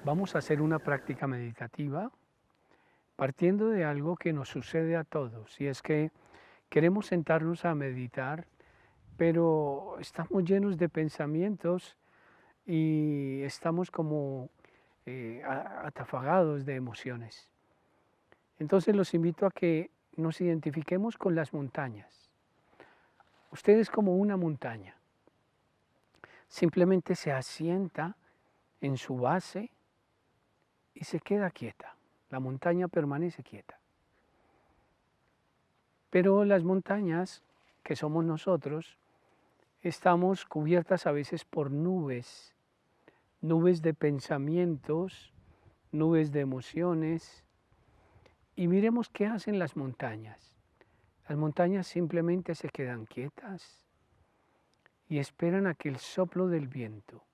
Vamos a hacer una práctica meditativa partiendo de algo que nos sucede a todos, y es que queremos sentarnos a meditar, pero estamos llenos de pensamientos y estamos como atafagados de emociones. Entonces los invito a que nos identifiquemos con las montañas. Usted es como una montaña, simplemente se asienta en su base y se queda quieta. La montaña permanece quieta. Pero las montañas, que somos nosotros, estamos cubiertas a veces por nubes, nubes de pensamientos, nubes de emociones. Y miremos qué hacen las montañas. Las montañas simplemente se quedan quietas y esperan a que el soplo del viento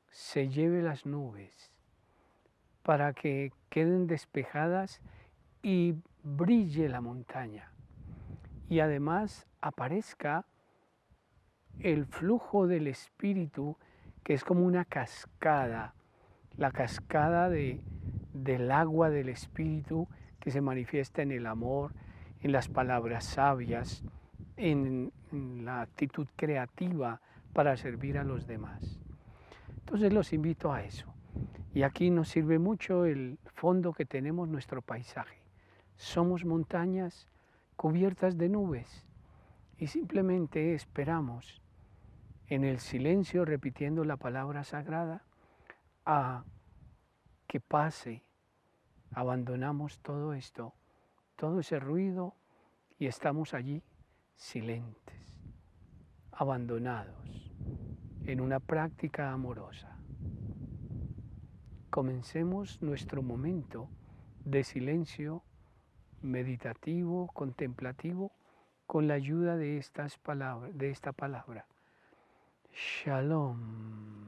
se lleve las nubes para que queden despejadas y brille la montaña. Y además aparezca el flujo del Espíritu, que es como una cascada, la cascada del agua del Espíritu que se manifiesta en el amor, en las palabras sabias, en la actitud creativa para servir a los demás. Entonces los invito a eso. Y aquí nos sirve mucho el fondo que tenemos, nuestro paisaje. Somos montañas cubiertas de nubes y simplemente esperamos en el silencio, repitiendo la palabra sagrada, a que pase. Abandonamos todo esto, todo ese ruido, y estamos allí silentes, abandonados, en una práctica amorosa. Comencemos nuestro momento de silencio meditativo, contemplativo, con la ayuda de estas palabras, de esta palabra. Shalom.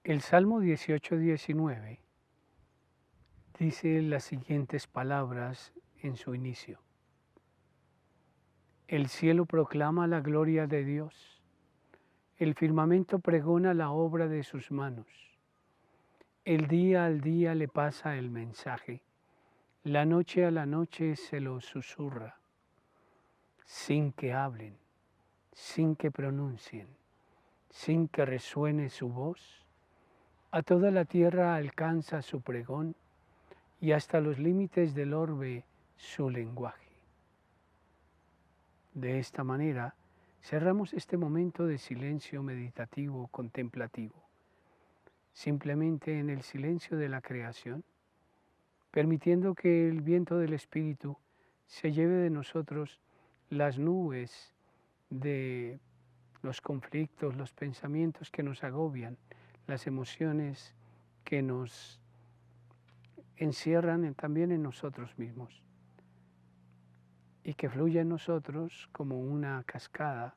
El Salmo 18-19 dice las siguientes palabras en su inicio. El cielo proclama la gloria de Dios, el firmamento pregona la obra de sus manos. El día al día le pasa el mensaje, la noche a la noche se lo susurra, sin que hablen, sin que pronuncien, sin que resuene su voz. A toda la tierra alcanza su pregón y hasta los límites del orbe su lenguaje. De esta manera, cerramos este momento de silencio meditativo, contemplativo, simplemente en el silencio de la creación, permitiendo que el viento del Espíritu se lleve de nosotros las nubes de los conflictos, los pensamientos que nos agobian, las emociones que nos encierran también en nosotros mismos, y que fluya en nosotros como una cascada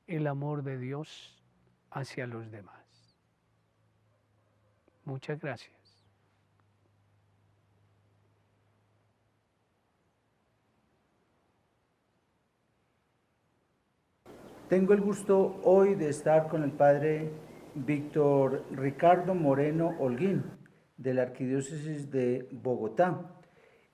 el amor de Dios hacia los demás. Muchas gracias. Tengo el gusto hoy de estar con el padre Víctor Ricardo Moreno Holguín, de la Arquidiócesis de Bogotá.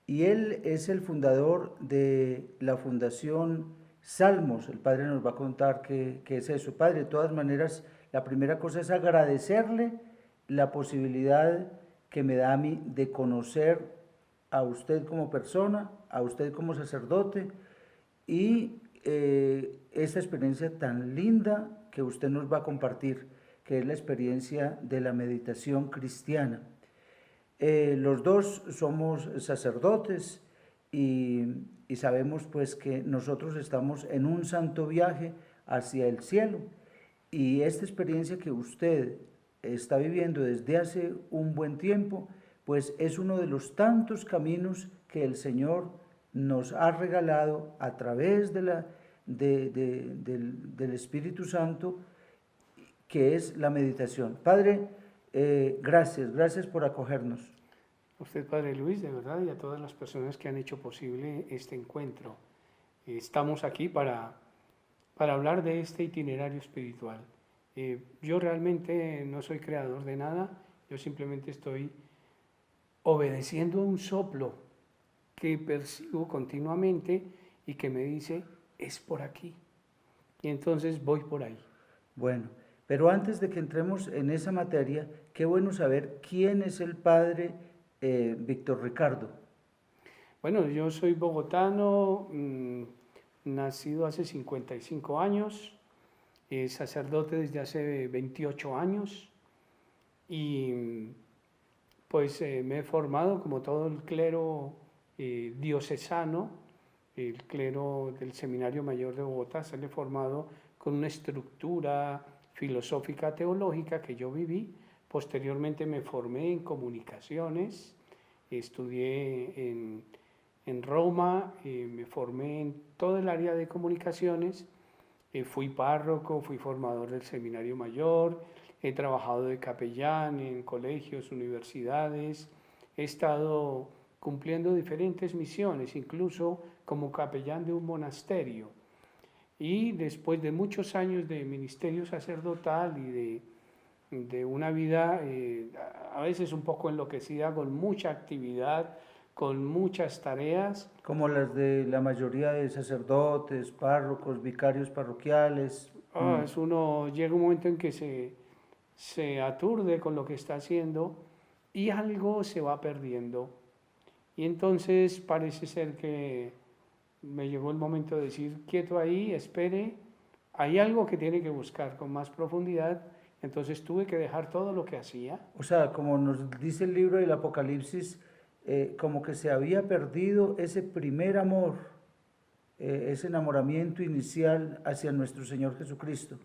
Y él es el fundador de la Fundación Salmos. El padre nos va a contar qué es eso. Padre, de todas maneras, la primera cosa es agradecerle la posibilidad que me da a mí de conocer a usted como persona, a usted como sacerdote y esta experiencia tan linda que usted nos va a compartir, que es la experiencia de la meditación cristiana. Los dos somos sacerdotes y sabemos pues que nosotros estamos en un santo viaje hacia el cielo, y esta experiencia que usted está viviendo desde hace un buen tiempo, pues es uno de los tantos caminos que el Señor nos ha regalado a través del Espíritu Santo, que es la meditación. Padre, gracias por acogernos. A usted, Padre Luis, de verdad, y a todas las personas que han hecho posible este encuentro. Estamos aquí para hablar de este itinerario espiritual. Yo realmente no soy creador de nada, yo simplemente estoy obedeciendo a un soplo que percibo continuamente y que me dice, es por aquí. Y entonces voy por ahí. Bueno, pero antes de que entremos en esa materia, qué bueno saber quién es el padre Víctor Ricardo. Bueno, yo soy bogotano, nacido hace 55 años, sacerdote desde hace 28 años y pues me he formado como todo el clero diocesano, el clero del Seminario Mayor de Bogotá, se le he formado con una estructura filosófica teológica que yo viví. Posteriormente me formé en comunicaciones, estudié en Roma, me formé en todo el área de comunicaciones, fui párroco, fui formador del Seminario Mayor, he trabajado de capellán en colegios, universidades, he estado cumpliendo diferentes misiones, incluso como capellán de un monasterio. Y después de muchos años de ministerio sacerdotal y de una vida a veces un poco enloquecida, con mucha actividad, con muchas tareas. Como las de la mayoría de sacerdotes, párrocos, vicarios parroquiales. Llega un momento en que se aturde con lo que está haciendo y algo se va perdiendo. Y entonces parece ser que me llegó el momento de decir, quieto ahí, espere, hay algo que tiene que buscar con más profundidad. Entonces tuve que dejar todo lo que hacía. O sea, como nos dice el libro del Apocalipsis, como que se había perdido ese primer amor, ese enamoramiento inicial hacia nuestro Señor Jesucristo.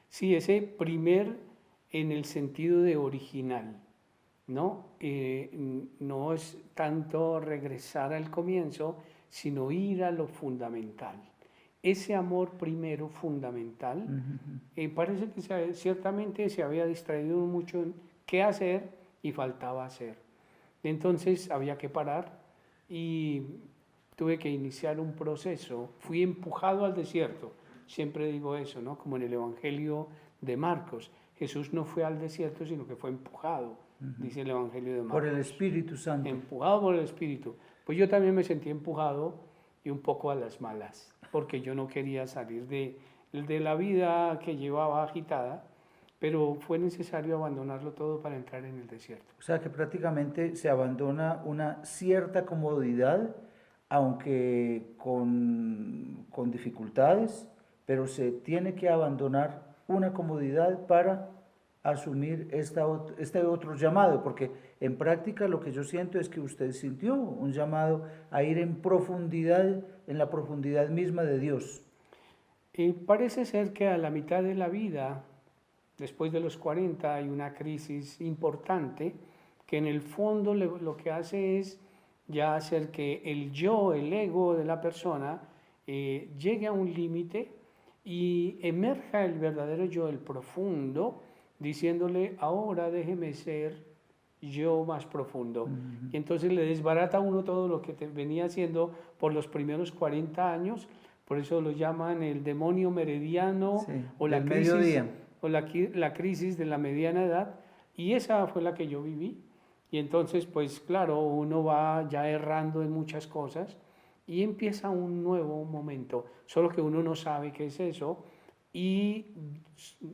Sí, ese primer en el sentido de original, ¿no? No es tanto regresar al comienzo, sino ir a lo fundamental. ese amor primero fundamental. Parece que ciertamente se había distraído mucho en qué hacer y faltaba hacer. Entonces había que parar y tuve que iniciar un proceso. Fui empujado al desierto. Siempre digo eso, ¿no? Como en el Evangelio de Marcos. Jesús no fue al desierto, sino que fue empujado, dice el Evangelio de Marcos. Por el Espíritu Santo. Empujado por el Espíritu. Pues yo también me sentí empujado y un poco a las malas, porque yo no quería salir de la vida que llevaba agitada, pero fue necesario abandonarlo todo para entrar en el desierto. O sea que prácticamente se abandona una cierta comodidad, aunque con dificultades, pero se tiene que abandonar una comodidad para asumir este otro llamado, porque en práctica lo que yo siento es que usted sintió un llamado a ir en profundidad, en la profundidad misma de Dios. Parece ser que a la mitad de la vida, después de los 40, hay una crisis importante que en el fondo lo que hace es ya hacer que el yo, el ego de la persona, llegue a un límite y emerja el verdadero yo, el profundo, diciéndole, ahora déjeme ser yo más profundo. Y entonces le desbarata a uno todo lo que venía haciendo por los primeros 40 años, por eso lo llaman el demonio meridiano, Sí, o la del crisis, mediodía. o la crisis de la mediana edad, y esa fue la que yo viví. Y entonces, pues claro, uno va ya errando en muchas cosas y empieza un nuevo momento, solo que uno no sabe qué es eso y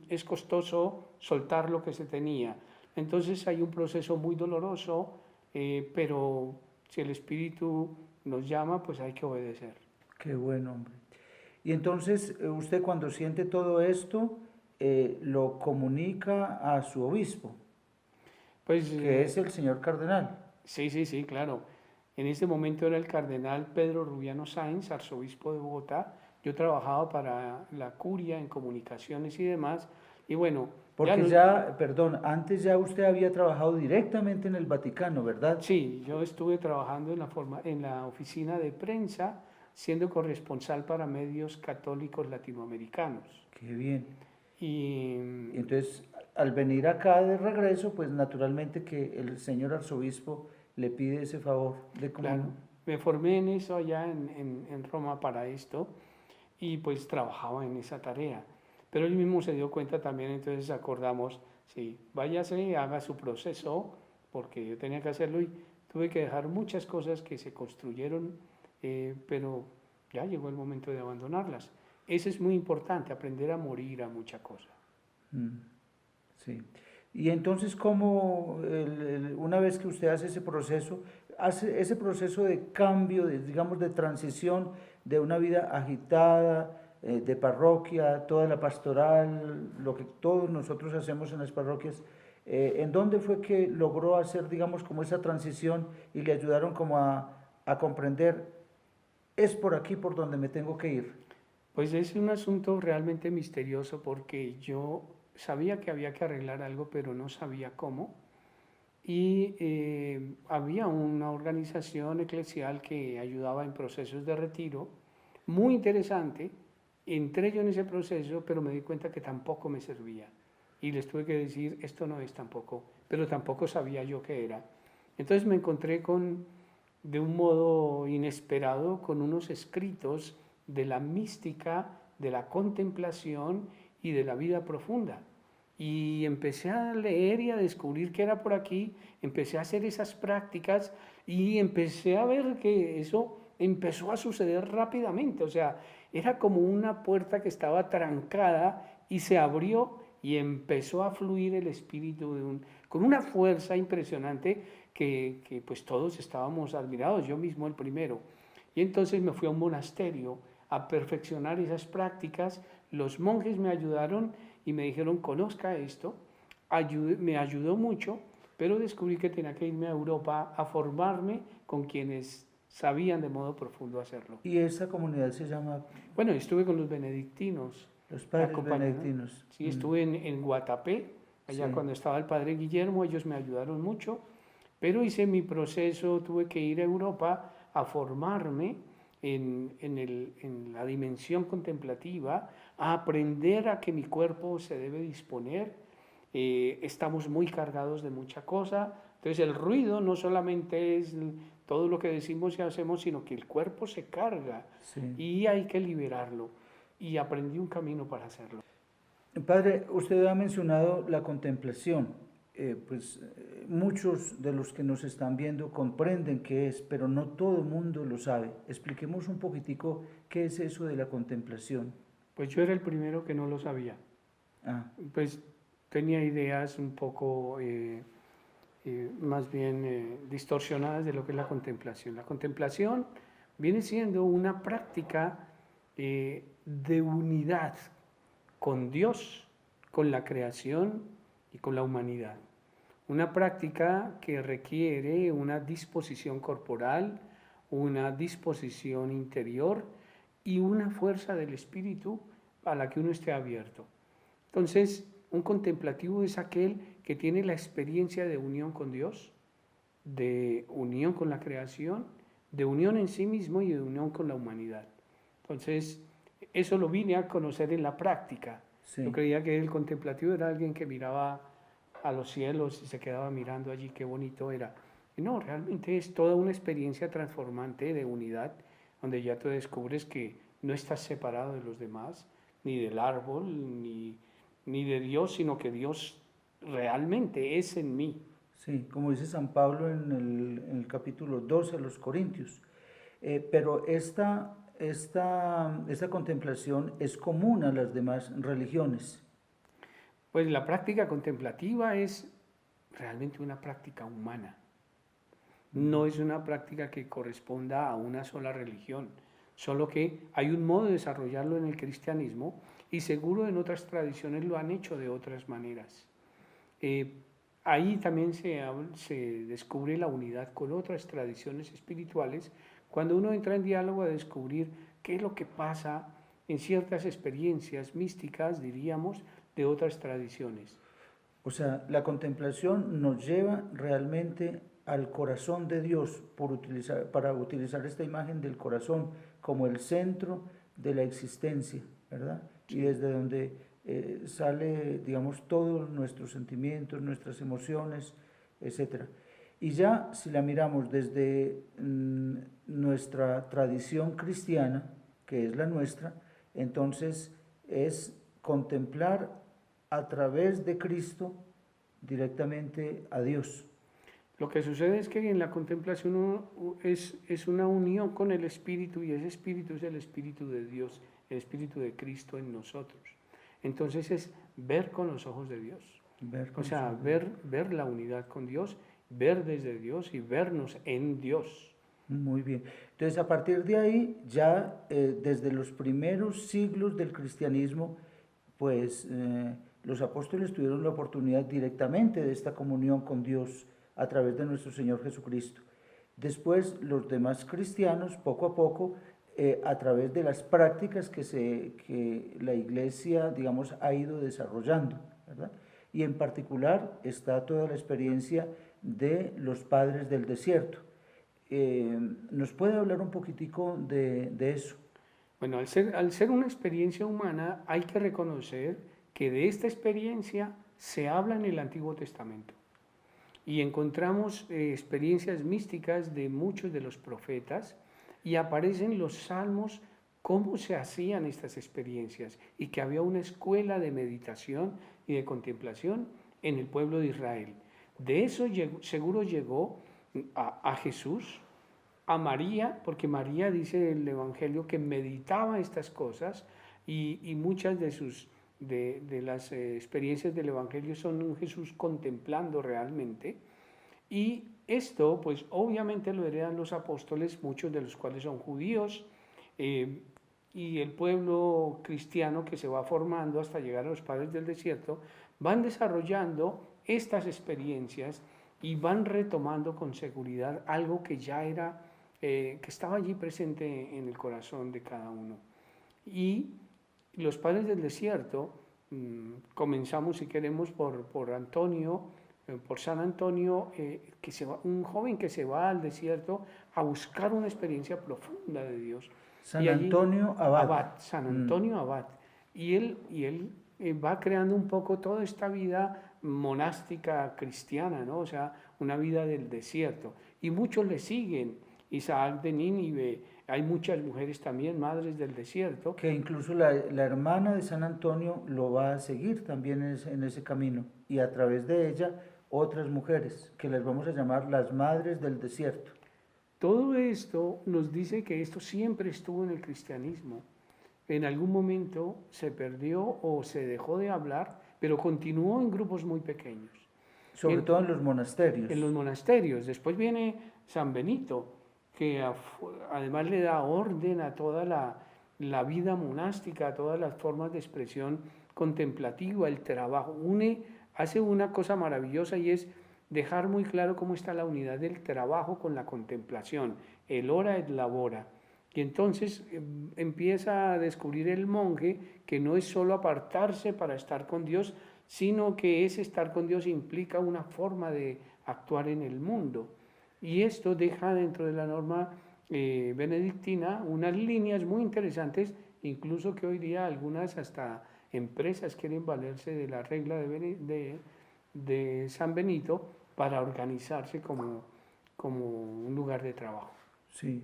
es costoso soltar lo que se tenía. Entonces hay un proceso muy doloroso, pero si el Espíritu nos llama, pues hay que obedecer. Qué bueno, hombre. Y entonces usted cuando siente todo esto, lo comunica a su obispo, Pues, que es el señor cardenal. sí, claro. En ese momento era el cardenal Pedro Rubiano Sáenz, arzobispo de Bogotá. Yo trabajaba para la curia en comunicaciones y demás. Y bueno, Porque perdón, antes ya usted había trabajado directamente en el Vaticano, ¿verdad? sí, yo estuve trabajando en la oficina de prensa, siendo corresponsal para medios católicos latinoamericanos. Qué bien. Y Y entonces, al venir acá de regreso, pues naturalmente que el señor arzobispo le pide ese favor de claro, me formé en eso allá en Roma para esto y pues trabajaba en esa tarea. Pero él mismo se dio cuenta también, entonces acordamos, sí, váyase, haga su proceso, porque yo tenía que hacerlo y tuve que dejar muchas cosas que se construyeron, pero ya llegó el momento de abandonarlas. Eso es muy importante, aprender a morir a mucha cosa. Sí. Y entonces, ¿cómo, una vez que usted hace ese proceso de cambio, digamos, de transición de una vida agitada, de parroquia, toda la pastoral, lo que todos nosotros hacemos en las parroquias, ¿en dónde fue que logró hacer, digamos, como esa transición y le ayudaron como a comprender, es por aquí por donde me tengo que ir? Pues es un asunto realmente misterioso porque yo sabía que había que arreglar algo, pero no sabía cómo. Y había una organización eclesial que ayudaba en procesos de retiro, muy interesante. Entré yo en ese proceso, pero me di cuenta que tampoco me servía. Y les tuve que decir, esto no es tampoco, pero tampoco sabía yo qué era. Entonces me encontré de un modo inesperado, con unos escritos de la mística, de la contemplación y de la vida profunda. Y empecé a leer y a descubrir que era por aquí, empecé a hacer esas prácticas y empecé a ver que eso empezó a suceder rápidamente. O sea, era como una puerta que estaba trancada y se abrió y empezó a fluir el espíritu con una fuerza impresionante que pues todos estábamos admirados, yo mismo el primero. Y entonces me fui a un monasterio a perfeccionar esas prácticas. Los monjes me ayudaron y me dijeron, conozca esto. Me ayudó mucho, pero descubrí que tenía que irme a Europa a formarme con quienes sabían de modo profundo hacerlo. ¿Y esa comunidad se llama? Bueno, estuve con los benedictinos. Los padres benedictinos. Sí, estuve en Guatapé, allá Sí. cuando estaba el padre Guillermo, ellos me ayudaron mucho, pero hice mi proceso, tuve que ir a Europa a formarme en la dimensión contemplativa, a aprender a que mi cuerpo se debe disponer. Estamos muy cargados de mucha cosa, entonces el ruido no solamente es todo lo que decimos y hacemos, sino que el cuerpo se carga Sí. y hay que liberarlo. Y aprendí un camino para hacerlo. Padre, usted ha mencionado la contemplación. Muchos de los que nos están viendo comprenden qué es, pero no todo el mundo lo sabe. Expliquemos un poquitico qué es eso de la contemplación. Pues yo era el primero que no lo sabía. Ah, Pues tenía ideas un poco más bien distorsionadas de lo que es la contemplación. La contemplación viene siendo una práctica de unidad con Dios, con la creación y con la humanidad. Una práctica que requiere una disposición corporal, una disposición interior y una fuerza del espíritu a la que uno esté abierto. Entonces, un contemplativo es aquel que tiene la experiencia de unión con Dios, de unión con la creación, de unión en sí mismo y de unión con la humanidad. Entonces, eso lo vine a conocer en la práctica. sí. Yo creía que el contemplativo era alguien que miraba a los cielos y se quedaba mirando allí, qué bonito era. Y no, realmente es toda una experiencia transformante de unidad, donde ya tú descubres que no estás separado de los demás, ni del árbol, ni de Dios, sino que Dios realmente es en mí. Sí, como dice San Pablo en el capítulo 12 a los Corintios. Pero esta contemplación es común a las demás religiones. Pues la práctica contemplativa es realmente una práctica humana. No es una práctica que corresponda a una sola religión, solo que hay un modo de desarrollarlo en el cristianismo y seguro en otras tradiciones lo han hecho de otras maneras. Ahí también se descubre la unidad con otras tradiciones espirituales cuando uno entra en diálogo a descubrir qué es lo que pasa en ciertas experiencias místicas, diríamos, de otras tradiciones. O sea, la contemplación nos lleva realmente al corazón de Dios para utilizar esta imagen del corazón como el centro de la existencia, ¿verdad? Sí. Y desde donde sale, digamos, todos nuestros sentimientos, nuestras emociones, etc. Y ya si la miramos desde nuestra tradición cristiana, que es la nuestra, entonces es contemplar a través de Cristo directamente a Dios. Lo que sucede es que en la contemplación es una unión con el Espíritu y ese Espíritu es el Espíritu de Dios, el Espíritu de Cristo en nosotros. Entonces es ver con los ojos de Dios. O sea, ver la unidad con Dios, ver desde Dios y vernos en Dios. Muy bien. Entonces, a partir de ahí, ya desde los primeros siglos del cristianismo, pues los apóstoles tuvieron la oportunidad directamente de esta comunión con Dios a través de nuestro Señor Jesucristo. Después, los demás cristianos, poco a poco, a través de las prácticas que la Iglesia, digamos, ha ido desarrollando, ¿verdad? Y en particular está toda la experiencia de los padres del desierto. ¿Nos puede hablar un poquitico de eso? Bueno, al ser una experiencia humana, hay que reconocer que de esta experiencia se habla en el Antiguo Testamento. Y encontramos experiencias místicas de muchos de los profetas y aparecen los salmos cómo se hacían estas experiencias y que había una escuela de meditación y de contemplación en el pueblo de Israel. De eso seguro llegó a Jesús, a María, porque María dice el Evangelio que meditaba estas cosas y muchas de las experiencias del Evangelio son un Jesús contemplando realmente. Y esto, pues obviamente lo heredan los apóstoles, muchos de los cuales son judíos, y el pueblo cristiano que se va formando hasta llegar a los padres del desierto, van desarrollando estas experiencias y van retomando con seguridad algo que ya era, que estaba allí presente en el corazón de cada uno. Y los padres del desierto, comenzamos si queremos por Antonio, por San Antonio, un joven que se va al desierto a buscar una experiencia profunda de Dios. San Y allí, Antonio Abad. San Antonio Abad. Y él va creando un poco toda esta vida monástica cristiana, ¿no? O sea, una vida del desierto. Y muchos le siguen. Isaac de Nínive, hay muchas mujeres también, madres del desierto. Que incluso la hermana de San Antonio lo va a seguir también en ese camino. Y a través de ella, otras mujeres, que les vamos a llamar las madres del desierto. Todo esto nos dice que esto siempre estuvo en el cristianismo. En algún momento se perdió o se dejó de hablar, pero continuó en grupos muy pequeños. Sobre todo en los monasterios. En los monasterios. Después viene San Benito, que además le da orden a toda la vida monástica, a todas las formas de expresión contemplativa, el trabajo. Hace una cosa maravillosa y es dejar muy claro cómo está la unidad del trabajo con la contemplación, el ora et labora. Y entonces empieza a descubrir el monje que no es solo apartarse para estar con Dios, sino que ese estar con Dios implica una forma de actuar en el mundo. Y esto deja dentro de la norma benedictina unas líneas muy interesantes, incluso que hoy día algunas hasta empresas quieren valerse de la regla de San Benito para organizarse como un lugar de trabajo. Sí.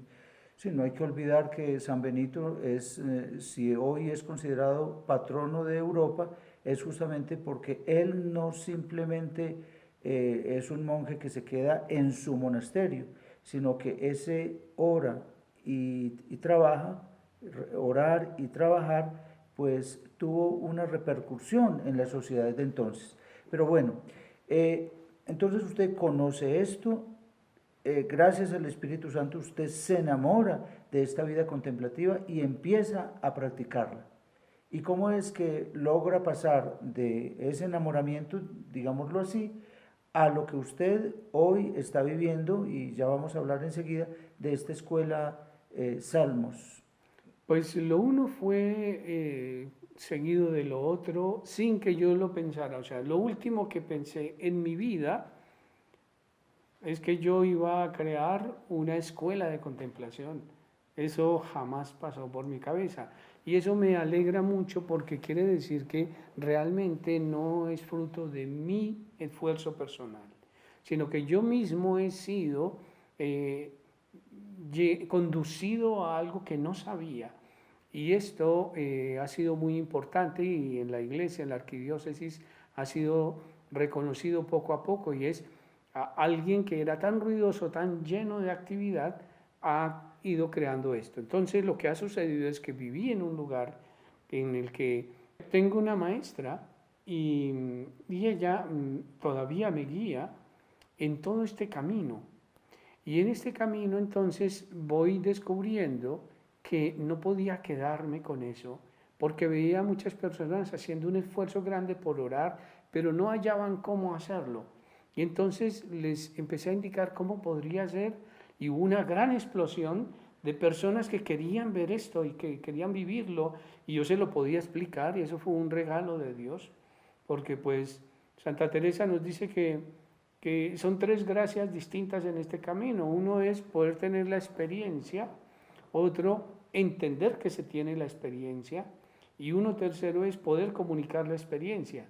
Sí, no hay que olvidar que San Benito si hoy es considerado patrono de Europa, es justamente porque él no simplemente es un monje que se queda en su monasterio, sino que ese ora y trabaja, orar y trabajar, pues tuvo una repercusión en las sociedades de entonces. Pero bueno, entonces usted conoce esto. Gracias al Espíritu Santo usted se enamora de esta vida contemplativa y empieza a practicarla. ¿Y cómo es que logra pasar de ese enamoramiento, digámoslo así, a lo que usted hoy está viviendo? Y ya vamos a hablar enseguida de esta escuela Salmos. Pues lo uno fue seguido de lo otro sin que yo lo pensara. O sea, lo último que pensé en mi vida es que yo iba a crear una escuela de contemplación. Eso jamás pasó por mi cabeza. Y eso me alegra mucho porque quiere decir que realmente no es fruto de mi esfuerzo personal, sino que yo mismo he sido conducido a algo que no sabía. Y esto ha sido muy importante y en la iglesia, en la arquidiócesis, ha sido reconocido poco a poco y es alguien que era tan ruidoso, tan lleno de actividad, ha ido creando esto. Entonces lo que ha sucedido es que viví en un lugar en el que tengo una maestra y ella todavía me guía en todo este camino. Y en este camino entonces voy descubriendo que no podía quedarme con eso, porque veía a muchas personas haciendo un esfuerzo grande por orar, pero no hallaban cómo hacerlo. Y entonces les empecé a indicar cómo podría ser y hubo una gran explosión de personas que querían ver esto y que querían vivirlo y yo se lo podía explicar y eso fue un regalo de Dios, porque pues Santa Teresa nos dice que son tres gracias distintas en este camino. Uno es poder tener la experiencia, otro entender que se tiene la experiencia y uno tercero es poder comunicar la experiencia.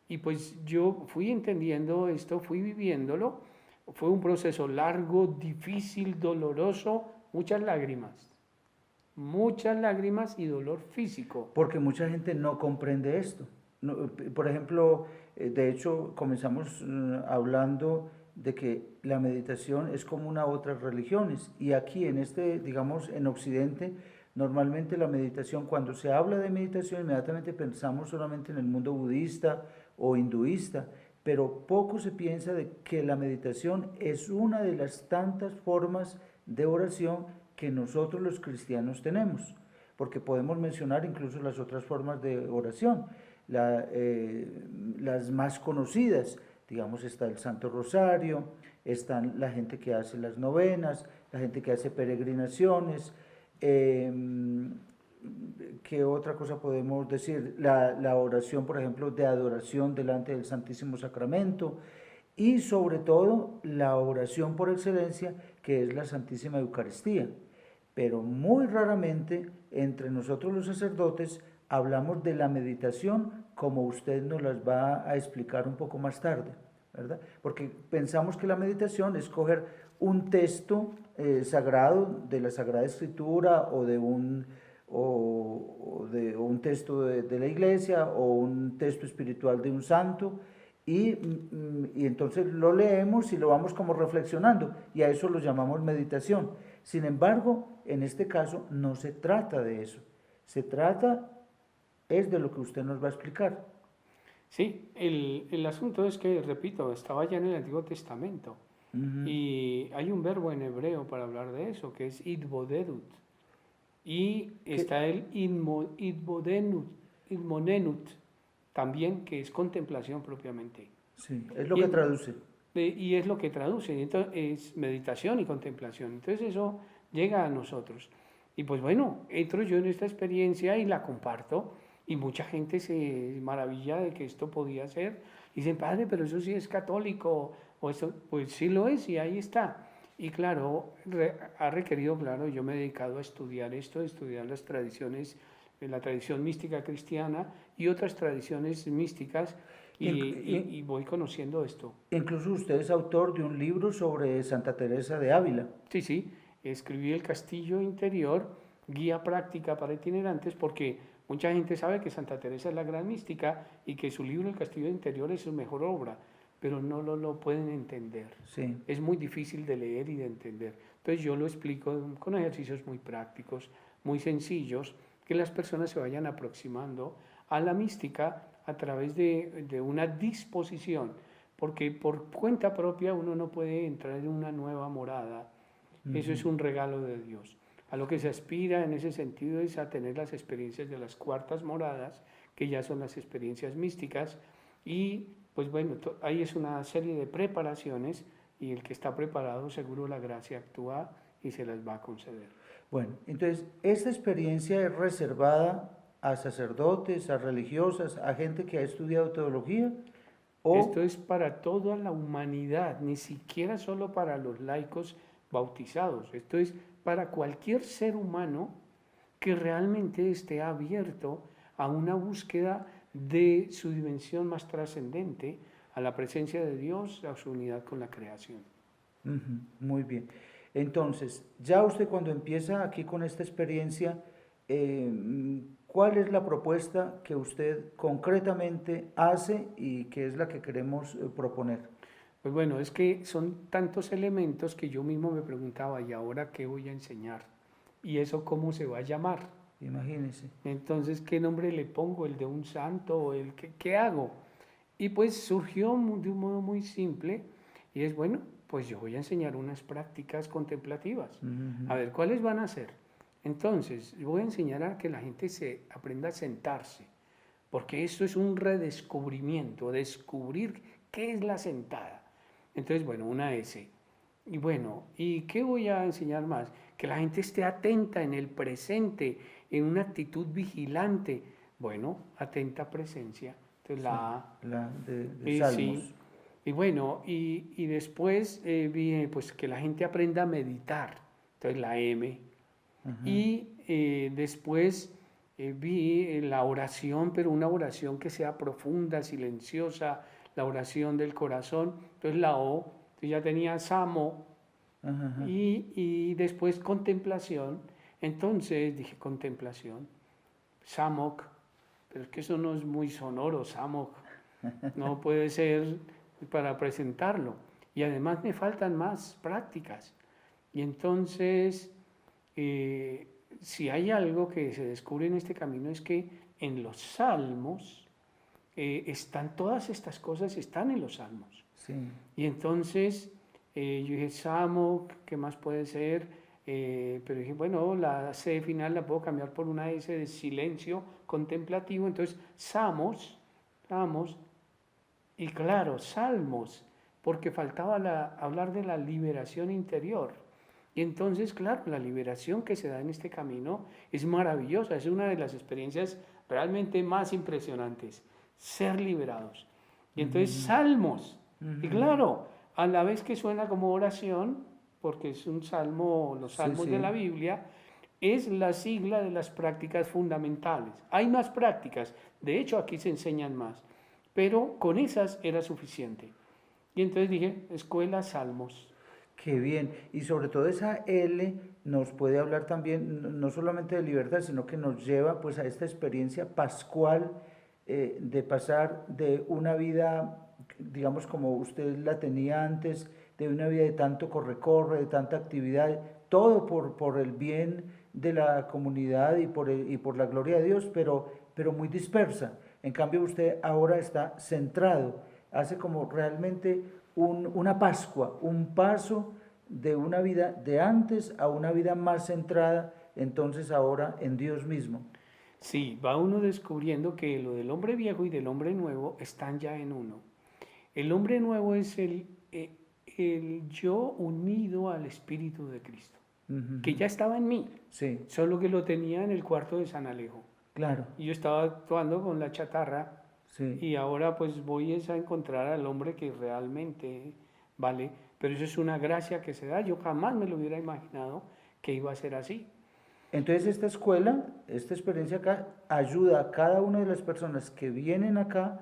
Y pues yo fui entendiendo esto, fui viviéndolo, fue un proceso largo, difícil, doloroso, muchas lágrimas y dolor físico. Porque mucha gente no comprende esto. No, por ejemplo, de hecho comenzamos hablando de que la meditación es como una otras religiones y aquí digamos, en Occidente, normalmente la meditación, cuando se habla de meditación, inmediatamente pensamos solamente en el mundo budista o hinduista, pero poco se piensa de que la meditación es una de las tantas formas de oración que nosotros los cristianos tenemos, porque podemos mencionar incluso las otras formas de oración, las más conocidas, digamos, está el Santo Rosario, están la gente que hace las novenas, la gente que hace peregrinaciones, ¿qué otra cosa podemos decir? La oración, por ejemplo, de adoración delante del Santísimo Sacramento. y sobre todo la oración por excelencia, que es la Santísima Eucaristía. Pero muy raramente entre nosotros los sacerdotes hablamos de la meditación como usted nos las va a explicar un poco más tarde, ¿verdad? Porque pensamos que la meditación es coger un texto sagrado de la Sagrada Escritura o de un texto de la iglesia o un texto espiritual de un santo y entonces lo leemos y lo vamos como reflexionando y a eso lo llamamos meditación. Sin embargo, en este caso no se trata de eso, se trata es de lo que usted nos va a explicar. Sí, el asunto es que, repito, estaba ya en el Antiguo Testamento y hay un verbo en hebreo para hablar de eso, que es idbodedut. Y está el idmonenut, también, que es contemplación propiamente. Sí, es lo Y, que traduce. y es lo que traduce, entonces, es meditación y contemplación. Entonces eso llega a nosotros. Y pues bueno, entro yo en esta experiencia y la comparto. Y mucha gente se maravilla de que esto podía ser. Dicen, padre, pero eso sí es católico. O eso, pues sí lo es y ahí está. Y claro, ha requerido, claro, yo me he dedicado a estudiar esto, a estudiar las tradiciones, la tradición mística cristiana y otras tradiciones místicas y voy conociendo esto. Incluso usted es autor de un libro sobre Santa Teresa de Ávila. Sí, sí, escribí El Castillo Interior, guía práctica para itinerantes, porque mucha gente sabe que Santa Teresa es la gran mística y que su libro El Castillo Interior es su mejor obra, pero no lo pueden entender. Sí. Es muy difícil de leer y de entender. Entonces yo lo explico con ejercicios muy prácticos, muy sencillos, que las personas se vayan aproximando a la mística a través de una disposición, porque por cuenta propia uno no puede entrar en una nueva morada. Eso es un regalo de Dios. A lo que se aspira en ese sentido es a tener las experiencias de las cuartas moradas, que ya son las experiencias místicas, y pues bueno, ahí es una serie de preparaciones y el que está preparado seguro la gracia actúa y se las va a conceder. Bueno, entonces, esta experiencia es reservada a sacerdotes, a religiosas, a gente que ha estudiado teología, o Esto es para toda la humanidad, ni siquiera solo para los laicos bautizados. Esto es para cualquier ser humano que realmente esté abierto a una búsqueda de su dimensión más trascendente, a la presencia de Dios, a su unidad con la creación. Muy bien. Entonces, ya usted cuando empieza aquí con esta experiencia, ¿cuál es la propuesta que usted concretamente hace y qué es la que queremos proponer? Pues bueno, es que son tantos elementos que yo mismo me preguntaba, ¿y ahora qué voy a enseñar? ¿Y eso cómo se va a llamar? Imagínese. Entonces, ¿qué nombre le pongo? ¿El de un santo? ¿O el qué hago? Y pues surgió de un modo muy simple y es, bueno, pues yo voy a enseñar unas prácticas contemplativas. A ver, ¿cuáles van a ser? Entonces, yo voy a enseñar a que la gente se aprenda a sentarse, porque esto es un redescubrimiento, descubrir qué es la sentada. Entonces, bueno, una S. Y bueno, ¿y qué voy a enseñar más? Que la gente esté atenta en el presente, en una actitud vigilante. Bueno, atenta presencia. Entonces, la A. La de Salmos. Sí. Y bueno, y después vi pues que la gente aprenda a meditar. Entonces, la M. Y después vi la oración, pero una oración que sea profunda, silenciosa, la oración del corazón. Entonces, la O. Entonces, ya tenía Samo. Y después contemplación. Entonces dije contemplación, Samok, pero es que eso no es muy sonoro, Samok, no puede ser para presentarlo. Y además me faltan más prácticas. Y entonces, si hay algo que se descubre en este camino es que en los salmos están todas estas cosas, están en los salmos. Sí. Y entonces yo dije, Samok, ¿qué más puede ser? Pero dije, bueno, la C final la puedo cambiar por una S de silencio contemplativo. Entonces, Samos, y claro, Salmos, porque faltaba hablar de la liberación interior. Y entonces, claro, la liberación que se da en este camino es maravillosa, es una de las experiencias realmente más impresionantes, ser liberados. Y entonces, Salmos. Y claro, a la vez que suena como oración, porque es un salmo, los Sí, salmos de la sí. Biblia, es la sigla de las prácticas fundamentales. Hay más prácticas, de hecho aquí se enseñan más, pero con esas era suficiente. Y entonces dije, escuela salmos. Qué bien. Y sobre todo esa L nos puede hablar también, no solamente de libertad, sino que nos lleva pues a esta experiencia pascual de pasar de una vida, digamos, como usted la tenía antes, de una vida de tanto corre-corre, de tanta actividad, todo por el bien de la comunidad y por la gloria de Dios, pero muy dispersa. En cambio, usted ahora está centrado, hace como realmente una Pascua, un paso de una vida de antes a una vida más centrada, entonces ahora en Dios mismo. Sí, va uno descubriendo que lo del hombre viejo y del hombre nuevo están ya en uno. El hombre nuevo es el yo unido al Espíritu de Cristo, que Ujú. ya estaba en mí, Sí, solo que lo tenía en el cuarto de San Alejo. claro, Y yo estaba actuando con la chatarra sí. y ahora pues voy a encontrar al hombre que realmente vale. Pero eso es una gracia que se da. Yo jamás me lo hubiera imaginado que iba a ser así. Entonces esta escuela, esta experiencia acá, ayuda a cada una de las personas que vienen acá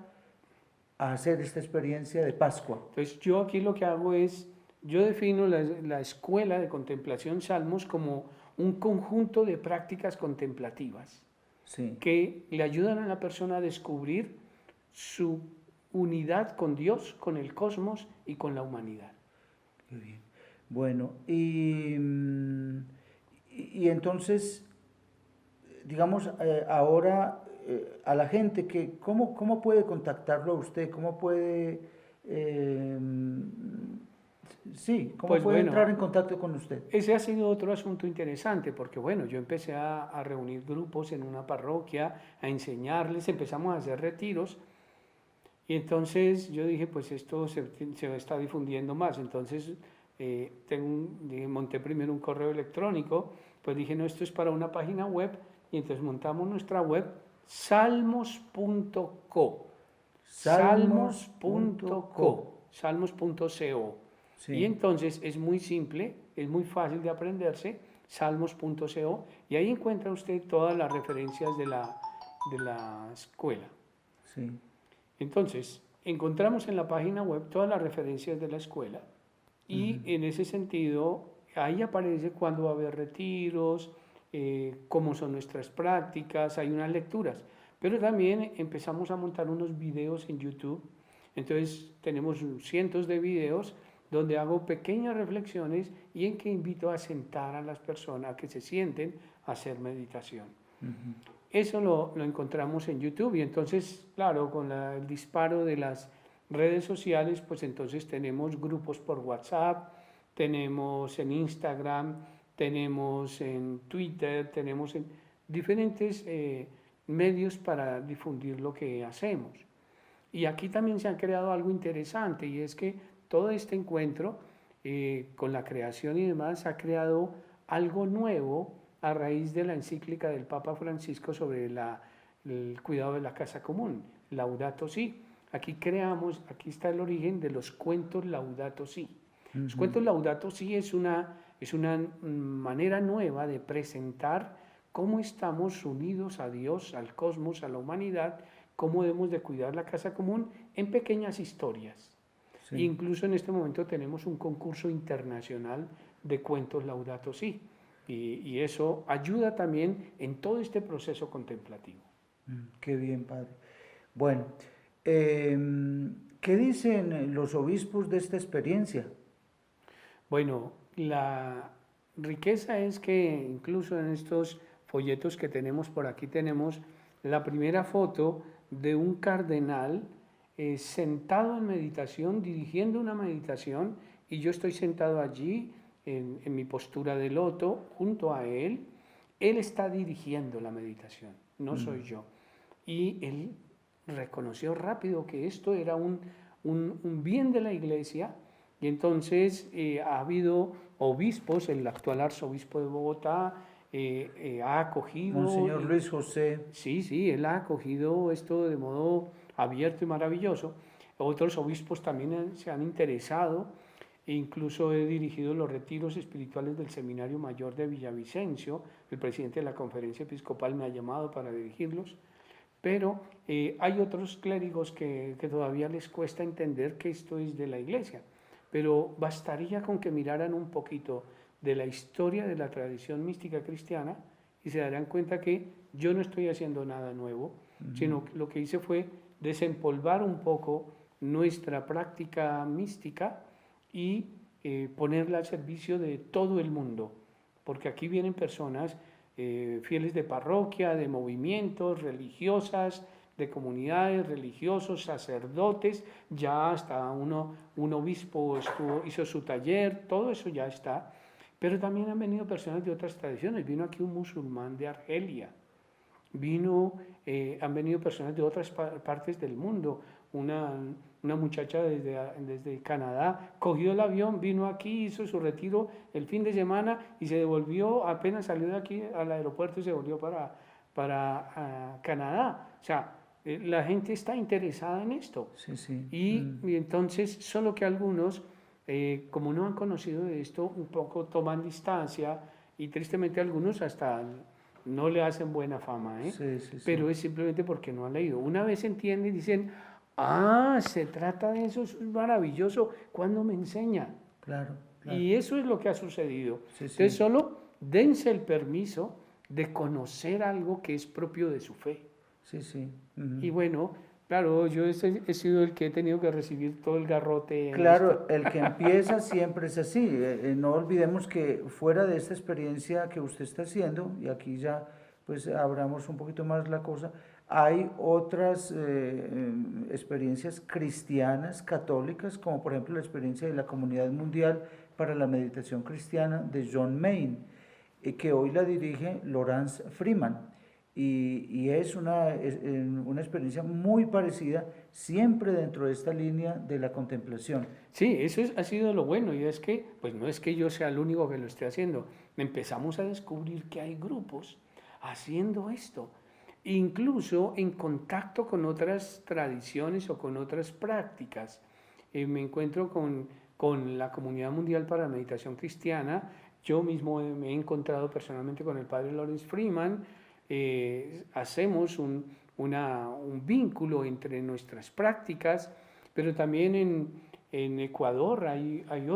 a hacer esta experiencia de Pascua. Entonces yo aquí lo que hago es, yo defino la escuela de contemplación Salmos como un conjunto de prácticas contemplativas Sí, que le ayudan a la persona a descubrir su unidad con Dios, con el cosmos y con la humanidad. qué bien. Bueno, y entonces digamos, ahora a la gente que, ¿cómo puede contactarlo a usted? ¿Cómo puede, eh, sí, cómo Pues puede entrar bueno, en contacto con usted? ese ha sido otro asunto interesante porque bueno, yo empecé a reunir grupos en una parroquia, a enseñarles, empezamos a hacer retiros y entonces yo dije, pues esto se está difundiendo más. Entonces monté primero un correo electrónico, pues dije, no, esto es para una página web y entonces montamos nuestra web salmos.co, Salmos.co. salmos.co. Y Sí. entonces es muy simple, es muy fácil de aprenderse, salmos.co, y ahí encuentra usted todas las referencias de la escuela. Sí. Entonces, encontramos en la página web todas las referencias de la escuela y en ese sentido, ahí aparece cuándo va a haber retiros, cómo son nuestras prácticas, hay unas lecturas, pero también empezamos a montar unos videos en YouTube. Entonces, tenemos cientos de videos donde hago pequeñas reflexiones y en que invito a sentar a las personas a que se sienten a hacer meditación. Ujú. Eso lo encontramos en YouTube y entonces, claro, con el disparo de las redes sociales, pues entonces tenemos grupos por WhatsApp, tenemos en Instagram, tenemos en Twitter, tenemos en diferentes medios para difundir lo que hacemos. Y aquí también se ha creado algo interesante y es que todo este encuentro con la creación y demás ha creado algo nuevo a raíz de la encíclica del Papa Francisco sobre el cuidado de la casa común, Laudato Si. Aquí está el origen de los cuentos Laudato Si. Los Ujú. cuentos Laudato Si es una manera nueva de presentar cómo estamos unidos a Dios, al cosmos, a la humanidad, cómo debemos de cuidar la casa común en pequeñas historias. Sí. Incluso en este momento tenemos un concurso internacional de cuentos Laudato Si y eso ayuda también en todo este proceso contemplativo. Qué bien, padre. Bueno, ¿qué dicen los obispos de esta experiencia? Bueno, la riqueza es que incluso en estos folletos que tenemos por aquí tenemos la primera foto de un cardenal sentado en meditación, dirigiendo una meditación, y yo estoy sentado allí en mi postura de loto junto a él. Él está dirigiendo la meditación, no soy yo. Y él reconoció rápido que esto era un bien de la iglesia y entonces ha habido obispos, el actual arzobispo de Bogotá ha acogido, Monseñor Luis José. sí, sí, él ha acogido esto de modo abierto y maravilloso. Otros obispos también se han interesado, e incluso he dirigido los retiros espirituales del Seminario Mayor de Villavicencio. El presidente de la Conferencia Episcopal me ha llamado para dirigirlos, pero hay otros clérigos que todavía les cuesta entender que esto es de la Iglesia, pero bastaría con que miraran un poquito de la historia de la tradición mística cristiana y se darán cuenta que yo no estoy haciendo nada nuevo, sino que lo que hice fue desempolvar un poco nuestra práctica mística y ponerla al servicio de todo el mundo, porque aquí vienen personas fieles de parroquia, de movimientos, religiosas, de comunidades, religiosos, sacerdotes, ya hasta un obispo hizo su taller, todo eso ya está, pero también han venido personas de otras tradiciones. Vino aquí un musulmán de Argelia, han venido personas de otras partes del mundo. Una muchacha desde Canadá cogió el avión, vino aquí, hizo su retiro el fin de semana y se devolvió, apenas salió de aquí al aeropuerto y se volvió para Canadá. O sea, la gente está interesada en esto. Sí, sí. Y entonces, solo que algunos, como no han conocido de esto, un poco toman distancia y tristemente algunos hasta no le hacen buena fama, Sí, sí, sí. pero es simplemente porque no han leído. Una vez entienden y dicen, ah, se trata de eso, es maravilloso, ¿cuándo me enseña? Claro, claro. Y eso es lo que ha sucedido. Sí, sí. Entonces solo dense el permiso de conocer algo que es propio de su fe. Sí, sí. Y bueno, claro, yo he sido el que he tenido que recibir todo el garrote. Claro, el que empieza siempre es así. No olvidemos que fuera de esta experiencia que usted está haciendo, y aquí ya pues abramos un poquito más la cosa, hay otras experiencias cristianas, católicas, como por ejemplo la experiencia de la Comunidad Mundial para la Meditación Cristiana de John Main, que hoy la dirige Lawrence Freeman. Y es una experiencia muy parecida, siempre dentro de esta línea de la contemplación. Sí, eso ha sido lo bueno, y es que, pues no es que yo sea el único que lo esté haciendo, empezamos a descubrir que hay grupos haciendo esto, incluso en contacto con otras tradiciones o con otras prácticas. Me encuentro con la Comunidad Mundial para la Meditación Cristiana, yo mismo me he encontrado personalmente con el padre Lawrence Freeman, hacemos un vínculo entre nuestras prácticas, pero también en Ecuador hay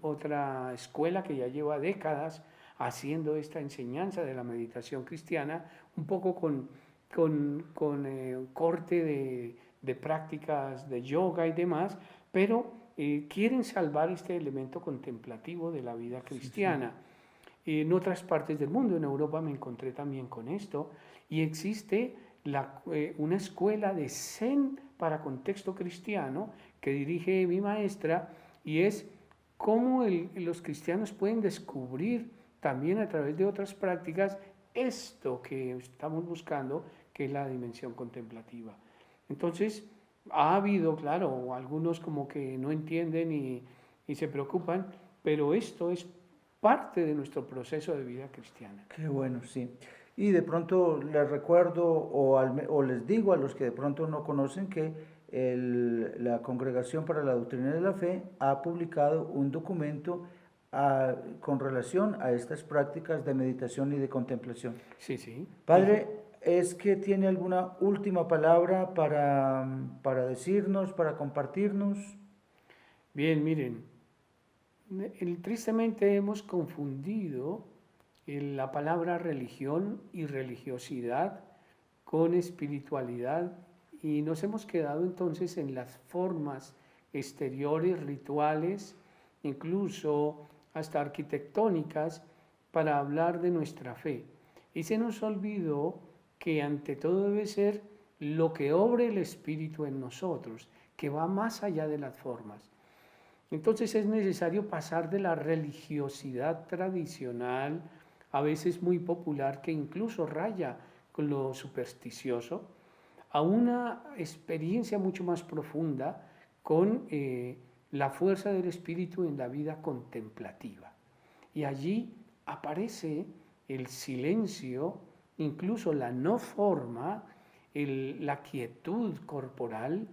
otra escuela que ya lleva décadas haciendo esta enseñanza de la meditación cristiana, un poco con corte de prácticas de yoga y demás, pero quieren salvar este elemento contemplativo de la vida cristiana. Sí, sí. En otras partes del mundo, en Europa me encontré también con esto, y existe una escuela de Zen para contexto cristiano que dirige mi maestra, y es cómo los cristianos pueden descubrir también a través de otras prácticas esto que estamos buscando, que es la dimensión contemplativa. Entonces, ha habido, claro, algunos como que no entienden y se preocupan, pero esto es parte de nuestro proceso de vida cristiana. Qué bueno, sí. Y de pronto les recuerdo o les digo a los que de pronto no conocen que la Congregación para la Doctrina de la Fe ha publicado un documento con relación a estas prácticas de meditación y de contemplación. Sí, sí. Padre, ¿es que tiene alguna última palabra para decirnos, para compartirnos? Bien, miren. Tristemente hemos confundido la palabra religión y religiosidad con espiritualidad y nos hemos quedado entonces en las formas exteriores, rituales, incluso hasta arquitectónicas, para hablar de nuestra fe. Y se nos olvidó que ante todo debe ser lo que obre el Espíritu en nosotros, que va más allá de las formas. Entonces es necesario pasar de la religiosidad tradicional, a veces muy popular, que incluso raya con lo supersticioso, a una experiencia mucho más profunda con la fuerza del Espíritu en la vida contemplativa. Y allí aparece el silencio, incluso la no forma, la quietud corporal,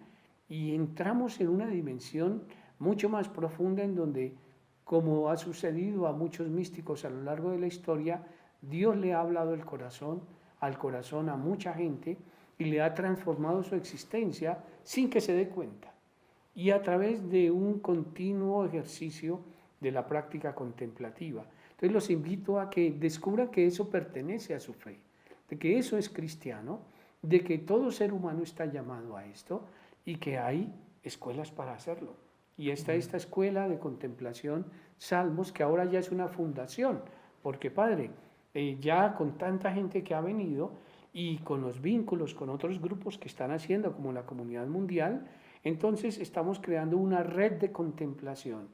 y entramos en una dimensión mucho más profunda en donde, como ha sucedido a muchos místicos a lo largo de la historia, Dios le ha hablado al corazón a mucha gente y le ha transformado su existencia sin que se dé cuenta. Y a través de un continuo ejercicio de la práctica contemplativa. Entonces los invito a que descubran que eso pertenece a su fe, de que eso es cristiano, de que todo ser humano está llamado a esto y que hay escuelas para hacerlo. Y está esta escuela de contemplación Salmos, que ahora ya es una fundación, porque Padre, ya con tanta gente que ha venido y con los vínculos con otros grupos que están haciendo, como la Comunidad Mundial, entonces estamos creando una red de contemplación,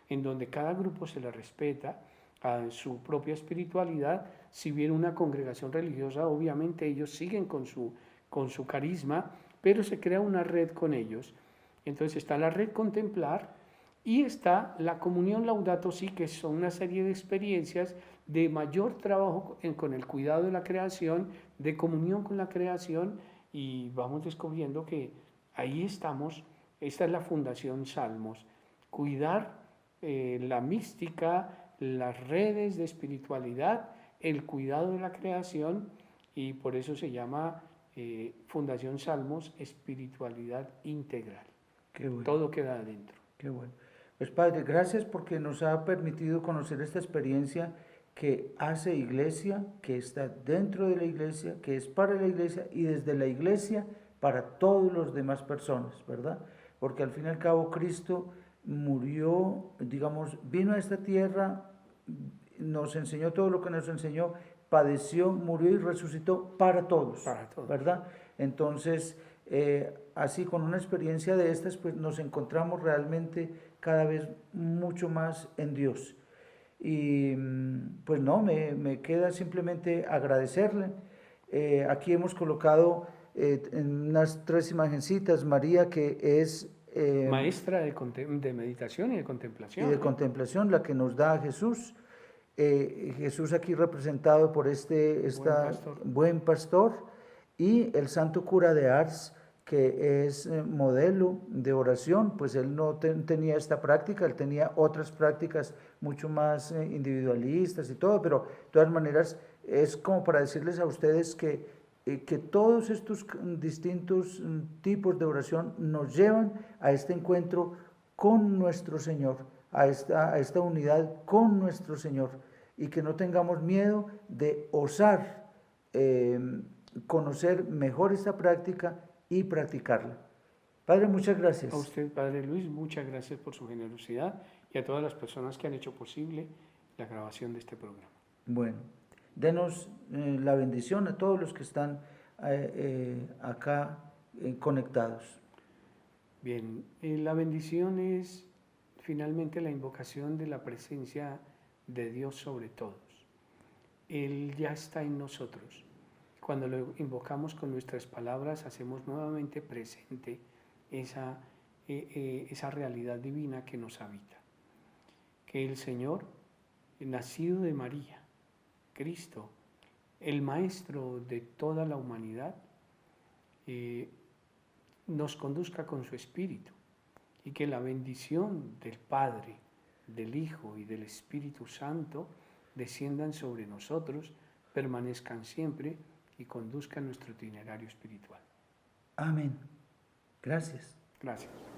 en donde cada grupo se le respeta a su propia espiritualidad. Si bien una congregación religiosa, obviamente ellos siguen con su carisma, pero se crea una red con ellos. Entonces está la red contemplar y está la comunión Laudato Si, que son una serie de experiencias de mayor trabajo con el cuidado de la creación, de comunión con la creación, y vamos descubriendo que ahí estamos. Esta es la Fundación Salmos, cuidar la mística, las redes de espiritualidad, el cuidado de la creación, y por eso se llama Fundación Salmos, Espiritualidad Integral. Qué bueno. Todo queda adentro. Qué bueno. Pues Padre, gracias porque nos ha permitido conocer esta experiencia que hace iglesia, que está dentro de la iglesia, que es para la iglesia y desde la iglesia para todas las demás personas, ¿verdad? Porque al fin y al cabo Cristo murió, digamos, vino a esta tierra, nos enseñó todo lo que nos enseñó, padeció, murió y resucitó para todos, ¿verdad? Entonces, así con una experiencia de estas, pues nos encontramos realmente cada vez mucho más en Dios. Y pues no, me queda simplemente agradecerle. Aquí hemos colocado en unas 3 imagencitas, María, que es maestra de meditación y de contemplación. Y de contemplación, la que nos da Jesús. Jesús aquí representado por buen pastor, y el santo cura de Ars, que es modelo de oración. Pues él no tenía esta práctica, él tenía otras prácticas mucho más individualistas y todo, pero de todas maneras es como para decirles a ustedes que todos estos distintos tipos de oración nos llevan a este encuentro con nuestro Señor, a esta unidad con nuestro Señor, y que no tengamos miedo de osar conocer mejor esta práctica y practicarla. Padre, muchas gracias. A usted, Padre Luis, muchas gracias por su generosidad y a todas las personas que han hecho posible la grabación de este programa. Bueno, denos la bendición a todos los que están acá conectados. Bien, la bendición es finalmente la invocación de la presencia de Dios sobre todos. Él ya está en nosotros. Cuando lo invocamos con nuestras palabras, hacemos nuevamente presente esa realidad divina que nos habita. Que el Señor, nacido de María, Cristo, el Maestro de toda la humanidad, nos conduzca con su Espíritu, y que la bendición del Padre, del Hijo y del Espíritu Santo desciendan sobre nosotros, permanezcan siempre y conduzcan nuestro itinerario espiritual. Amén. Gracias. Gracias.